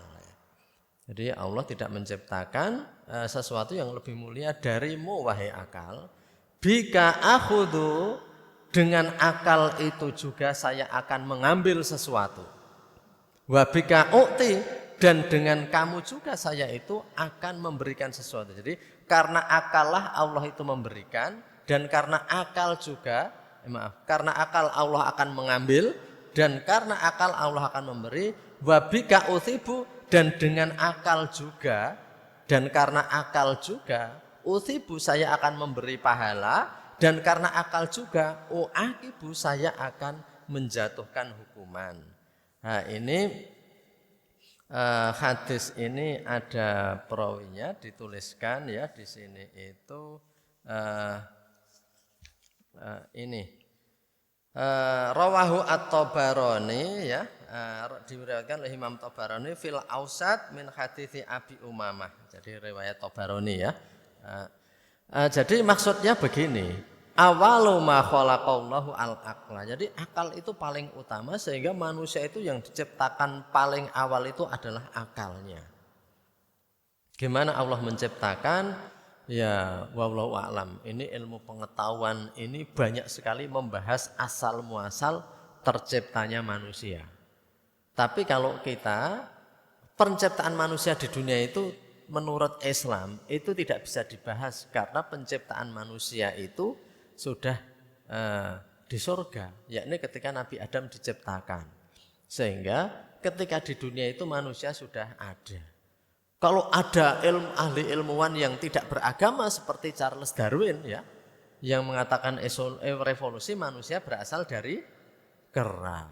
Jadi Allah tidak menciptakan sesuatu yang lebih mulia darimu wahai akal. Bika akhudu, dengan akal itu juga saya akan mengambil sesuatu. Wabika ukti, dan dengan kamu juga saya itu akan memberikan sesuatu. Jadi karena akal lah Allah itu memberikan, dan karena akal juga, karena akal Allah akan mengambil, dan karena akal Allah akan memberi. Wabika utibu, dan dengan akal juga, dan karena akal juga, utibu saya akan memberi pahala. Dan karena akal juga, akibu saya akan menjatuhkan hukuman. Nah ini hadis ini ada perawinya, dituliskan ya di sini itu ini rawahu at-Tabarani ya, diriwayatkan oleh Imam Tabarani fil Ausat min hadithi Abi Umamah. Jadi riwayat Tabarani ya. Jadi maksudnya begini, awalu ma khalaqallahu al-aqla. Jadi akal itu paling utama, sehingga manusia itu yang diciptakan paling awal itu adalah akalnya. Gimana Allah menciptakan? Ya wallahu a'lam. Ini ilmu pengetahuan ini banyak sekali membahas asal muasal terciptanya manusia. Tapi kalau kita penciptaan manusia di dunia itu menurut Islam itu tidak bisa dibahas, karena penciptaan manusia itu sudah di surga, yakni ketika Nabi Adam diciptakan. Sehingga ketika di dunia itu manusia sudah ada. Kalau ada ahli ilmuwan yang tidak beragama seperti Charles Darwin ya, yang mengatakan revolusi manusia berasal dari kera.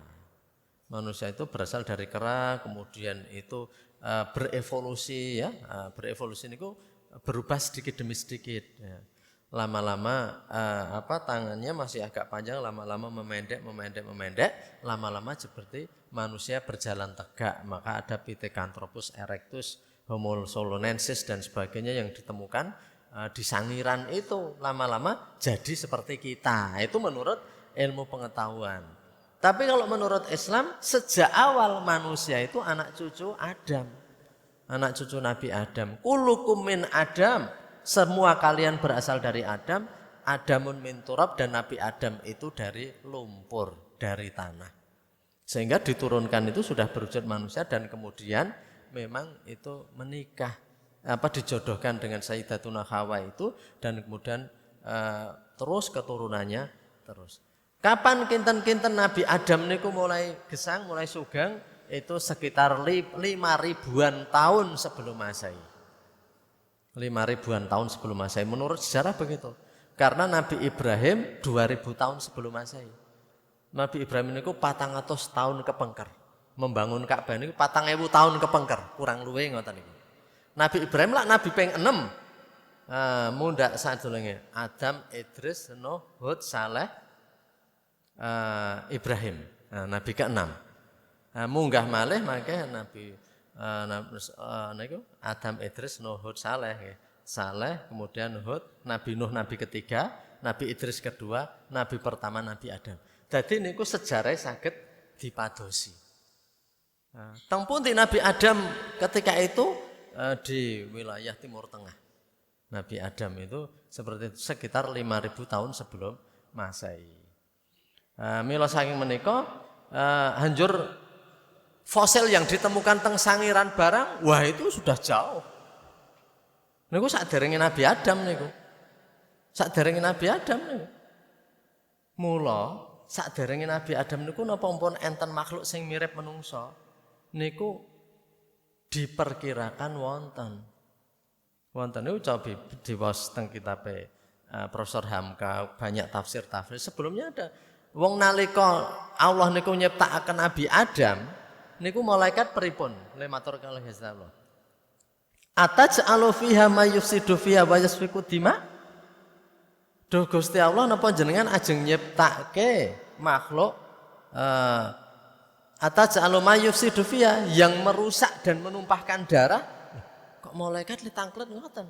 Manusia itu berasal dari kera, kemudian itu berevolusi ya, berevolusi niku berubah sedikit demi sedikit ya. Lama-lama tangannya masih agak panjang, lama-lama memendek, lama-lama seperti manusia berjalan tegak. Maka ada Pithecanthropus erectus, Homo solonensis dan sebagainya yang ditemukan di sangiran itu, lama-lama jadi seperti kita. Itu menurut ilmu pengetahuan. Tapi kalau menurut Islam, sejak awal manusia itu anak cucu Adam. Anak cucu Nabi Adam. Kullukum min Adam. Semua kalian berasal dari Adam. Adamun min turab, dan Nabi Adam itu dari lumpur, dari tanah. Sehingga diturunkan itu sudah berwujud manusia dan kemudian memang itu menikah. Dijodohkan dengan Sayyidatuna Hawa itu dan kemudian terus keturunannya terus. Kapan kinten-kinten Nabi Adam niku mulai gesang, mulai sugang? Itu sekitar 5.000-an tahun sebelum Masehi. 5.000-an tahun sebelum Masehi. Menurut sejarah begitu. Karena Nabi Ibrahim 2.000 tahun sebelum Masehi. Nabi Ibrahim niku 400 tahun kepengker. Membangun Ka'bah niku 4.000 tahun kepengker, kurang luwih ngoten niku. Nabi Ibrahim lah nabi ping 6. Mundak sadurunge Adam, Idris, Nuh, Hud, Saleh, Ibrahim. Nabi ke-6. Munggah malih mangke Nabi Adam, Idris, Nuh, Hud, Saleh. Saleh, kemudian Hud, Nabi Nuh nabi ketiga, Nabi Idris kedua, nabi pertama Nabi Adam. Jadi niku sejarah saged dipadosi. Teng pundi Nabi Adam ketika itu di wilayah Timur Tengah. Nabi Adam itu seperti sekitar 5.000 tahun sebelum Masehi. Mila saking menika hanjur fosil yang ditemukan teng sangiran barang, wah itu sudah jauh. Niku saderenge Nabi Adam niku. Saderenge Nabi Adam niku. Mula saderenge Nabi Adam niku napa pun enten makhluk sing mirip menungso. Niku diperkirakan wonten itu coba diwaos teng kitabe Profesor Hamka, banyak tafsir sebelumnya ada. Wong nalika Allah niku nyiptakaken Nabi Adam niku malaikat pripun le matur kalih Allah. Ataj'alu fiha may yufsidu fiha wa yasfiku dima. Duh Gusti Allah napa jenengan ajeng nyiptake makhluk Ataj'alu may yufsidu fiha, yang merusak dan menumpahkan darah. Kok malaikat ditangklet ngoten?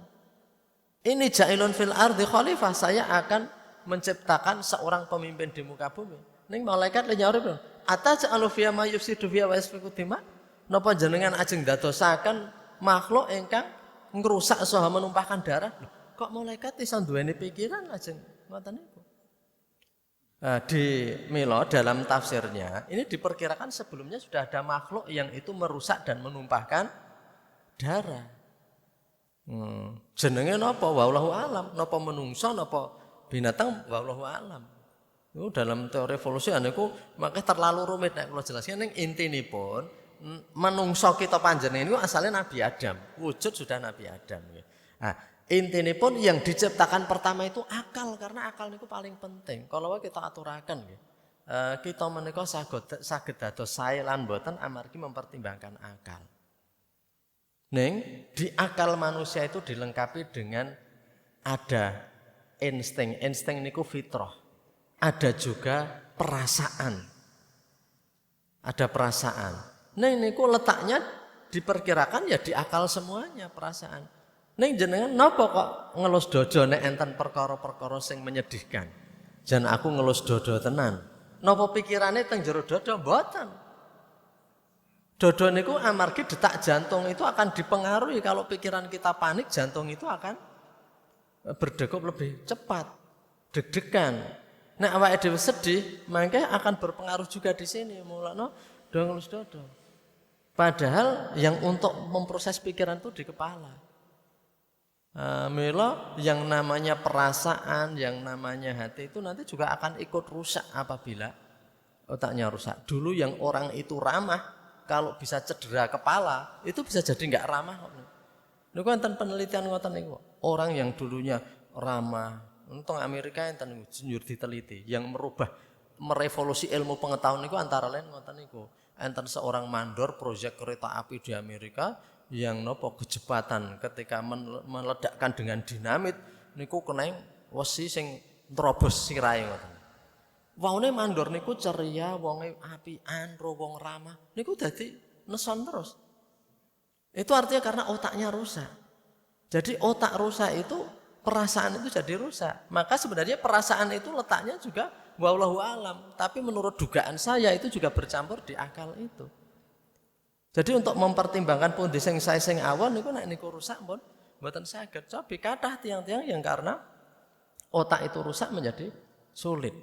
Ini ja'ilun fil ardi khalifah, saya akan menciptakan seorang pemimpin di muka bumi. Ning malaikat le nyaur, ataj'alu fiha may yufsidu fiha wa yasfiku dima? Napa jenengan ajeng dadosaken makhluk ingkang ngrusak saha menumpahkan darah? Kok malaikat iso duweni pikiran ajeng ngoten niku? Di Milo dalam tafsirnya ini diperkirakan sebelumnya sudah ada makhluk yang itu merusak dan menumpahkan darah. Jenenge napa? Wallahu alam. Napa menungso napa binatang? Wallahu alam. Itu dalam teori evolusi niku makanya terlalu rumit nek kula jelaskan. Ning intinipun menungso kita panjenengan niku asalnya Nabi Adam. Wujud sudah Nabi Adam. Intinipun yang diciptakan pertama itu akal, karena akal niku paling penting. Kalau kita aturaken nggih. Kita menika saged dados sae lan boten amargi mempertimbangkan akal. Ning di akal manusia itu dilengkapi dengan ada insting. Insting niku fitrah. Ada juga perasaan. Ada perasaan. Ning niku letaknya diperkirakan ya di akal semuanya perasaan. Ning jenengan napa kok ngelus dodo nek enten perkara-perkara sing menyedihkan. Jan aku ngelus dodo tenan. Napa pikirane teng jero dodo mboten. Dodo niku amargi detak jantung itu akan dipengaruhi. Kalau pikiran kita panik, jantung itu akan berdegup lebih cepat, deg-degan. Nek awake dhewe sedih, mangke akan berpengaruh juga di sini. Mulane do ngelus dodo. Padahal yang untuk memproses pikiran itu di kepala. Mila yang namanya perasaan, yang namanya hati itu nanti juga akan ikut rusak apabila otaknya rusak. Dulu yang orang itu ramah, kalau bisa cedera kepala, itu bisa jadi enggak ramah. Niku enten penelitian ngoten niku. Orang yang dulunya ramah, untung Amerika enten njur diteliti, yang merevolusi ilmu pengetahuan niku antara lain ngoten niku. enten seorang mandor proyek kereta api di Amerika yang nopo kejepatan ketika meledakkan dengan dinamit niku kena wesi sing terobos sirahe ngoten. Wongane mandor niku ceria, wonge apian, wong ramah. Niku dadi neson terus. Itu artinya karena otaknya rusak. Jadi otak rusak itu perasaan itu jadi rusak. Maka sebenarnya perasaan itu letaknya juga wallahu alam. Tapi menurut dugaan saya itu juga bercampur di akal itu. Jadi untuk mempertimbangkan pundi sing sae sing awon niku nek niku rusak pun mboten saged. Cobi kathah tiang-tiang yang karena otak itu rusak menjadi sulit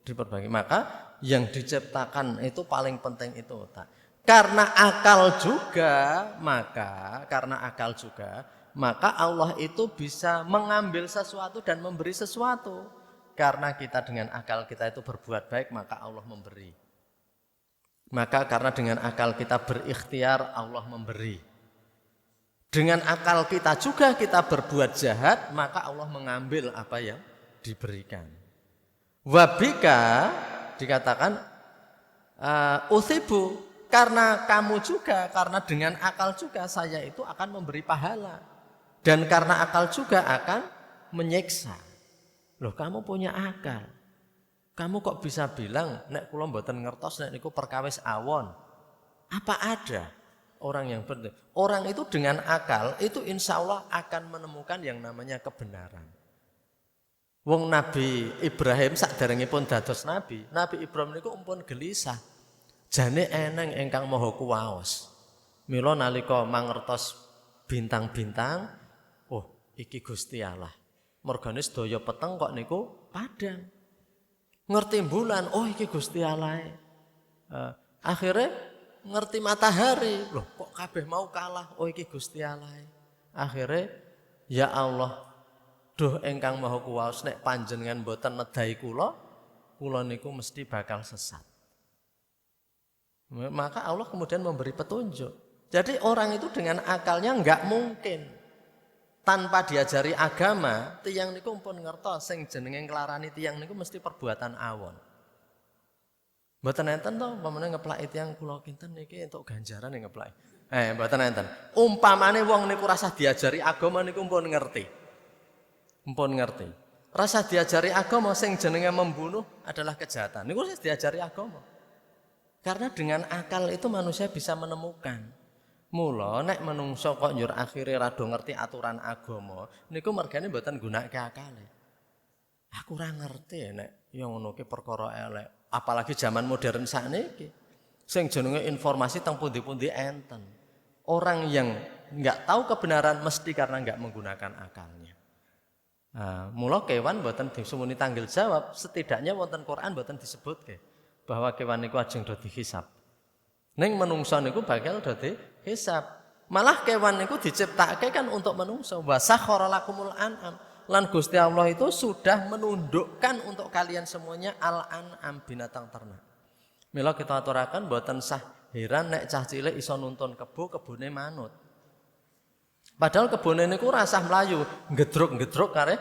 diperbaiki. Maka yang diciptakan itu paling penting itu otak. Karena akal juga, maka Allah itu bisa mengambil sesuatu dan memberi sesuatu. Karena kita dengan akal kita itu berbuat baik, maka Allah memberi. Maka karena dengan akal kita berikhtiar, Allah memberi. Dengan akal kita juga kita berbuat jahat, maka Allah mengambil apa yang diberikan. Wabika dikatakan usibu, karena kamu juga, karena dengan akal juga saya itu akan memberi pahala. Dan karena akal juga akan menyiksa. Loh, kamu punya akal. Kamu kok bisa bilang nek kula mboten ngertos nek niku perkawis awon. Apa ada orang yang benar? Orang itu dengan akal itu insya Allah akan menemukan yang namanya kebenaran. Wong Nabi Ibrahim saderengipun dados nabi, Nabi Ibrahim niku umpun gelisah. Jane eneng ingkang maha kuwaos. Mila nalika mangertos bintang-bintang, oh iki Gusti Allah. Mergane sedaya peteng kok niku padhang. Ngerti bulan, oh iki Gusti Allah. Akhirnya ngerti matahari, loh kok kabeh mau kalah, oh iki Gusti Allah. Akhirnya ya Allah, duh ingkang maha kuwaos nek panjenengan mboten nedhahi kula niku mesti bakal sesat. Maka Allah kemudian memberi petunjuk. Jadi orang itu dengan akalnya enggak mungkin tanpa diajari agama, tiyang niku pun ngertos sing jenenge nglarani tiyang niku mesti perbuatan awon. Mboten enten to pamane ngeplaki tiyang kula kinten niki entuk ganjaran ning ngeplaki. Mboten enten. Umpamane wong niku rasah diajari agama niku pun ngerti. Mpun ngerti. Rasa diajari agama sing jenenge membunuh adalah kejahatan. Niku wis diajari agama. Karena dengan akal itu manusia bisa menemukan. Mula nek menungso kok njur akhire rada ngerti aturan agama, niku mergane mboten gunakake akale. Aku ora ngerti nek ya ngono ki perkara elek, apalagi zaman modern sakniki. Sing jenenge informasi teng pundi-pundi enten. Orang yang enggak tahu kebenaran mesti karena enggak menggunakan akalnya. Mula kewan mboten disumuni tanggil jawab, setidaknya wonten Quran mboten disebutke bahwa kewan niku ajeng do dihisab. Ning menungso niku bakal do dihisab. Malah kewan niku diciptakake kan untuk menungso. Wa sakhara lakumul an'am. Lan Gusti Allah itu sudah menundukkan untuk kalian semuanya al-an'am, binatang ternak. Mila kita aturaken mboten sah heran nek cah cilik iso nuntun kebune manut. Padahal kebune niku rasah mlayu, gedruk-gedruk kare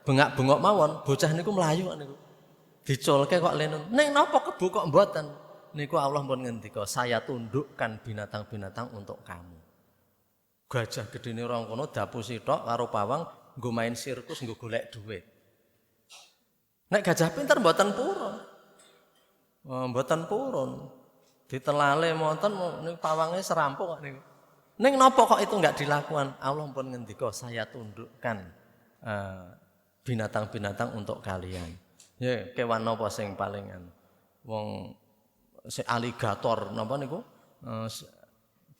bengak-bengok mawon, bocah niku mlayu kok niku. Diculke kok lenun. Ning napa kebu kok mboten? Niku Allah pun ngendika, saya tundukkan binatang-binatang untuk kamu. Gajah gedene rong kono dapu sitok karo pawang nggo main sirkus nggo golek dhuwit. Nek gajah pinter mboten purun. Mboten purun. Ditelale monten niku pawange serampung kok niku. Ning napa kok itu enggak dilakukan? Allah pun ngendika, saya tundukkan binatang-binatang untuk kalian. Ya, kewan napa sing palingan? Wong sik aligator napa niku?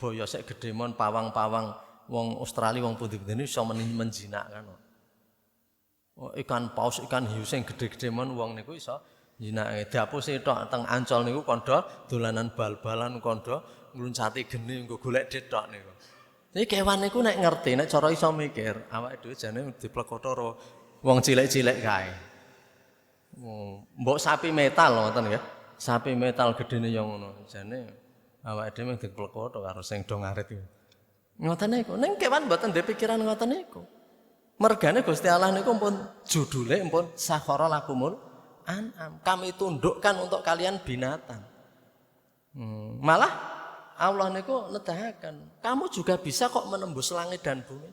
Boyo sik gedhe mon pawang-pawang wong Australia wong pundi-pundi iso menjinakkan. Oh, ikan paus, ikan hiu sing gedhe-gedhe mon wong niku iso njinakake. Dapu sitok teng Ancol niku kandha dolanan bal-balan kandha ngluncati geni nggo golek dhetok niku. Iki kewan niku nek ngerti nek cara iso mikir, awake dhewe jane diplekotho karo wong cilik-cilik kae. Mbok sapi metal ngoten ya. Sapi metal gedene ya ngono. Jane awake dhewe diplekotho karo sing do ngarit iki. Ngoten niku. Ning kewan mboten ndek pikiran ngoten niku. Mergane Gusti Allah niku pun judule pun sakhara lakumul an'am. Kami tundukkan untuk kalian binatang. Malah Allah niku nedahaken, kamu juga bisa kok menembus langit dan bumi.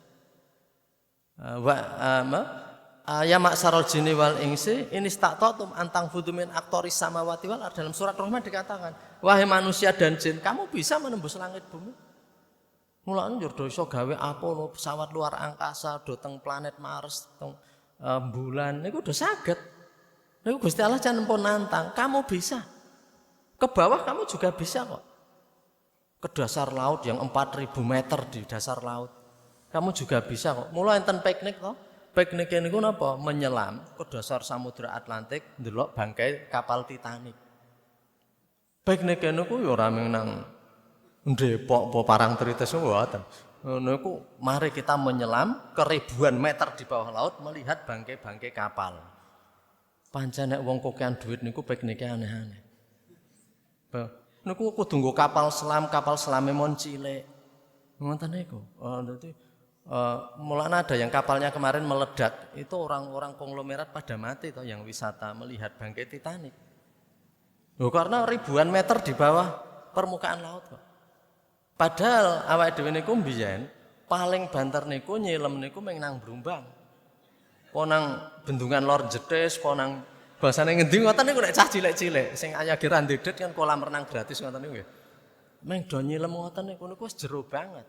Ya maksarul jinni wal insi ini staqtatum antang fudumin aktoris samawati wal ardh. Dalam surat Rahman dikatakan, wahai manusia dan jin, kamu bisa menembus langit bumi. Mulane njur do iso gawe Apollo pesawat luar angkasa do teng planet Mars, teng bulan niku do saged. Niku Gusti Allah jan pun nantang, kamu bisa. Ke bawah kamu juga bisa kok. Ke dasar laut yang 4000 meter di dasar laut. Kamu juga bisa kok. Mula enten piknik toh. Piknik niku napa? Menyelam ke dasar Samudra Atlantik ndelok bangkai kapal Titanic. Piknik niku ya ora mung nang Depok apa Parangtritis mboten. Niku mari kita menyelam ke ribuan meter di bawah laut melihat bangkai-bangkai kapal. Pancen nek wong kokean duit niku piknike aneh-aneh. Niku kudu nggo kapal selame mon cilik. Ngoten niku. Dadi mulane ada yang kapalnya kemarin meledak, itu orang-orang konglomerat pada mati toh yang wisata melihat bangkai Titanic. Loh, karena ribuan meter di bawah permukaan laut kok. Padahal awake dhewe niku mbiyen paling banter niku nyilem niku mung nang Blumbang. Po nang Bendungan Lor Jetis, po nang basane ngendi ngoten niku nek cah cilik-cilik sing ayage ra ndedet kan kolam renang gratis ngoten niku nggih. Mung do nyilem ngoten niku wis jero banget.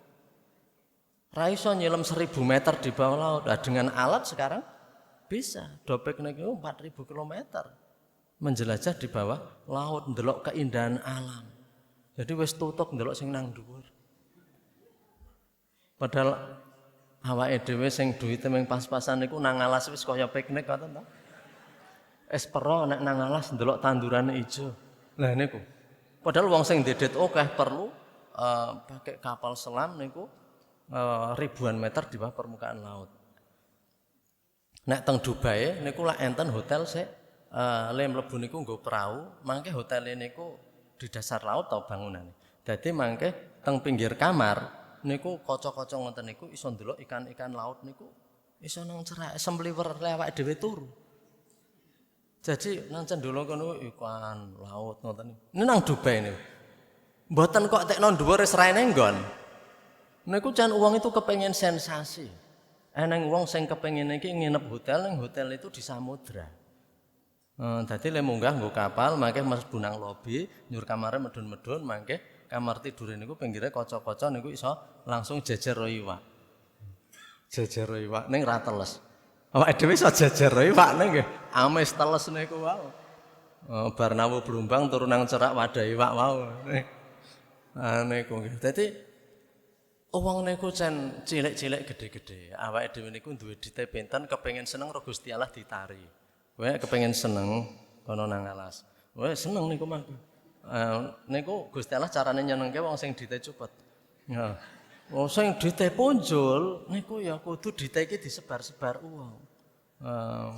Ra iso nyilem 1000 meter di bawah laut. Nah, dengan alat sekarang bisa. Do piknik niku 4000 km. Menjelajah di bawah laut, ndelok keindahan alam. Jadi wis tutuk ndelok sing nang dhuwur. Padahal awake dhewe sing duwite mung pas-pasan niku nang alas wis kaya piknik ngoten to. Espero nek nang alas ndelok tandurane ijo. Lah niku. Padahal wong sing ndedet akeh perlu pakai kapal selam niku ribuan meter di bawah permukaan laut. Nek teng Dubai niku lak enten hotel sik le mlebu niku nggo perahu, mangke hotele niku di dasar laut tau bangunane. Dadi mangke teng pinggir kamar niku kaca-kaca ngoten niku iso ndelok ikan-ikan laut niku iso nang cerak sempliwer awake dhewe turu. Jadi nang cendolo kono ikan laut ngoten niku. Ini nang Dubai niku. Mboten kok tekno dhuwur wis raine nggon. Niku jan wong itu kepengen sensasi. Eneng wong sing kepengen iki nginep hotel, ning hotel itu di samudra. Dadi le munggah nggo kapal, mangke mlebu nang lobi, nyur kamare medun-medun, mangke kamar tidure niku pinggire kaca-kaca niku iso langsung jejer iwak. Jejer iwak ning ra teles. Awake dhewe iso jejer iwak ning nggih, amis teles niku wae. Bar nawu Blumbang turu nang cerak wadah iwak wae. Niku nggih. Dadi wong niku cen cilik-cilik gede-gede. Awake dhewe niku duwe dite pinten kepengin seneng karo Gusti Allah ditari. Kowe kepengin seneng kono nang alas. Kowe seneng niku mah. Niku Gusti Allah carane nyenengke wong sing dite cepet. Ya. Wong sing dite punjul niku ya kudu dite iki disebar-sebar uang.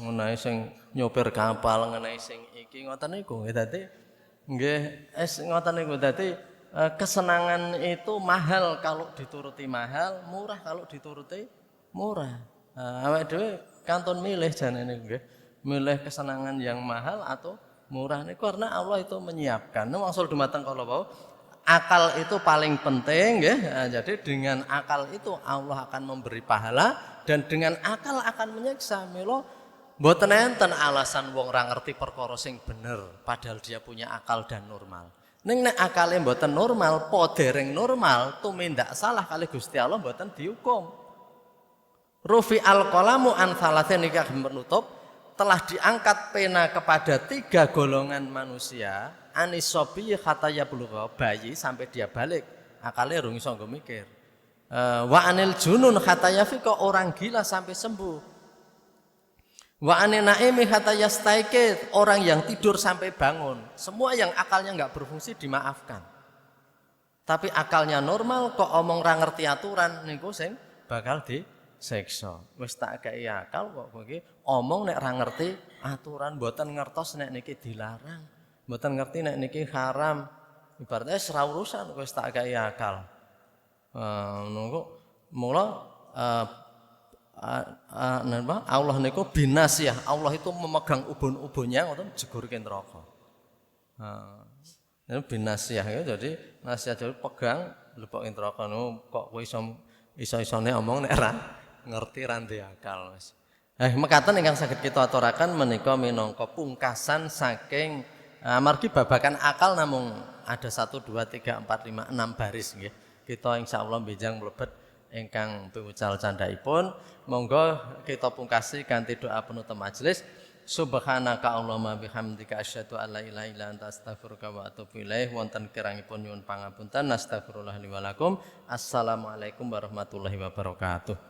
Ngenae sing nyopir kapal, ngenae sing iki ngoten niku. Dadi nggih ngoten niku. Dadi kesenangan itu mahal kalau dituruti mahal, murah kalau dituruti murah. Awake dhewe kantun milih jane niku nggih. Milih kesenangan yang mahal atau murah niku karena Allah itu menyiapkan. Wangsul dumateng kala wau akal itu paling penting nggih. Jadi dengan akal itu Allah akan memberi pahala dan dengan akal akan menyiksa. Mila mboten enten alasan wong ora ngerti perkara sing bener padahal dia punya akal dan normal. Ning nek akale mboten normal, po dereng normal, tumindak salah kali Gusti Allah mboten dihukum. Rufi al-qalamu an thalathin nikah menutup telah diangkat pena kepada 3 golongan manusia, anisobi khataya bulugha, bayi sampai dia balik, akalnya rung iso nggo mikir. Wa anil junun khataya fiqa, orang gila sampai sembuh. Wa anil naimi khataya staikid, orang yang tidur sampai bangun. Semua yang akalnya enggak berfungsi dimaafkan. Tapi akalnya normal kok omong ra ngerti aturan niku sing bakal disiksa. Wis tak kei akal kok kowe omong nek ra ngerti aturan, mboten ngertos nek niki dilarang, mboten ngerti nek niki haram. Ibaratnya ora urusan wis tak kei akal. Nunggu mula Allah niku binasiyah. Allah itu memegang ubun-ubunnya ngoten jegurke neraka. Ini binasiah ya, jadi nasihat jadi pegang lebok introko kok kowe iso-isone omong nek ra ngerti ra ndek akal Mas. Mekaten ingkang saged kita aturaken menika minangka pungkasan saking amargi babakan akal namung ada 1 2 3 4 5 6 baris nggih. Kita insyaallah benjang mlebet ingkang piwucal candhaipun. Monggo kita pungkasi kanthi doa penutup majelis. Subhanaka Allahumma bihamdika asyhadu an la ilaha illa anta astaghfiruka wa atubu ilaih. Wonten kirangipun nyuwun pangapunten. Astagfirullah li wa lakum. Assalamualaikum warahmatullahi wabarakatuh.